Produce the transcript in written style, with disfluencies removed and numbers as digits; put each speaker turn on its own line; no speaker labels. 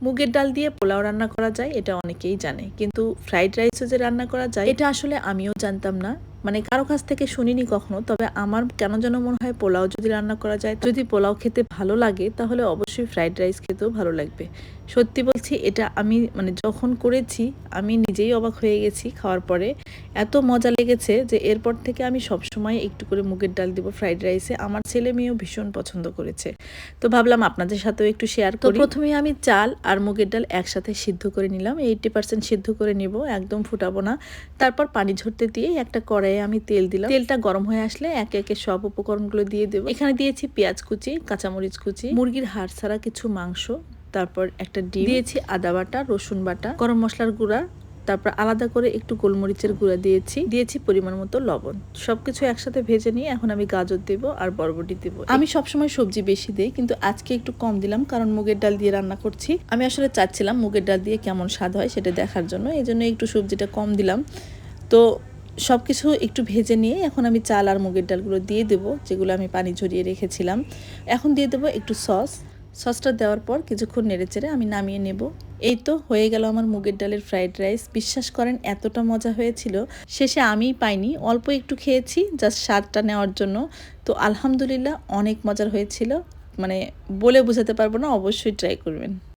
মুগের ডাল দিয়ে পোলাও রান্না করা যায় এটা অনেকেই জানে, কিন্তু ফ্রাইড রাইসও যে রান্না করা যায় এটা আসলে আমিও জানতাম না। মানে কারো কাছ থেকে শুনিনি কখনো। তবে আমার কেন যেন মনে হয় পোলাও যদি রান্না করা যায়, যদি পোলাও খেতে ভালো লাগে তাহলে অবশ্যই ফ্রাইড রাইস খেতেও ভালো লাগবে। সত্যি বলছি, এটা আমি মানে যখন করেছি আমি নিজেই অবাক হয়ে গেছি খাওয়ার পরে। এত মজা লেগেছে যে এরপর থেকে আমি সবসময় একটু করে মুগের ডাল দিব ফ্রাইড রাইসে। আমার ছেলে মেয়েও ভীষণ পছন্দ করেছে। তো ভাবলাম আপনাদের সাথেও একটু শেয়ার করি। তো প্রথমে আমি চাল আর মুগের ডাল একসাথে সিদ্ধ করে নিলাম। 80% সিদ্ধ করে নিব, একদম ফুটাবো না। তারপর পানি ঝরতে দিয়ে একটা কড়াইয়ে আমি তেল দিলাম। তেলটা গরম হয়ে আসলে একে একে সব উপকরণগুলো দিয়ে দেবো। এখানে দিয়েছি পেঁয়াজ কুচি, কাঁচামরিচ কুচি, মুরগির হাড় ছাড়া কিছু মাংস, তারপর একটা ডিম দিয়েছি, আদা বাটা, রসুন বাটা, গরম মশলার গুঁড়া, তারপর আলাদা করে একটু গোলমরিচের গুঁড়া দিয়েছি পরিমাণ মতো লবণ। সবকিছু একসাথে ভেজে নিয়ে এখন আমি গাজর দেব আর বরবটি দেব। আমি সবসময় সবজি বেশি দেই, কিন্তু আজকে একটু কম দিলাম কারণ মুগের ডাল দিয়ে রান্না করছি। আমি আসলে চাচ্ছিলাম মুগের ডাল দিয়ে কেমন স্বাদ হয় সেটা দেখার জন্য, এই জন্য একটু সবজিটা কম দিলাম। তো সব কিছু একটু ভেজে নিয়ে এখন আমি চাল আর মুগের ডালগুলো দিয়ে দেবো, যেগুলো আমি পানি ঝরিয়ে রেখেছিলাম। এখন দিয়ে দেবো একটু সসটা দেওয়ার পর কিছুক্ষণ নেড়েচেড়ে আমি নামিয়ে নেব। এই তো হয়ে গেল আমার মুগের ডালের ফ্রাইড রাইস। বিশ্বাস করেন এতটা মজা হয়েছিল, শেষে আমিই পাইনি, অল্প একটু খেয়েছি জাস্ট স্বাদটা নেওয়ার জন্য। তো আলহামদুলিল্লাহ অনেক মজার হয়েছিল, মানে বলে বোঝাতে পারবো না, অবশ্যই ট্রাই করবেন।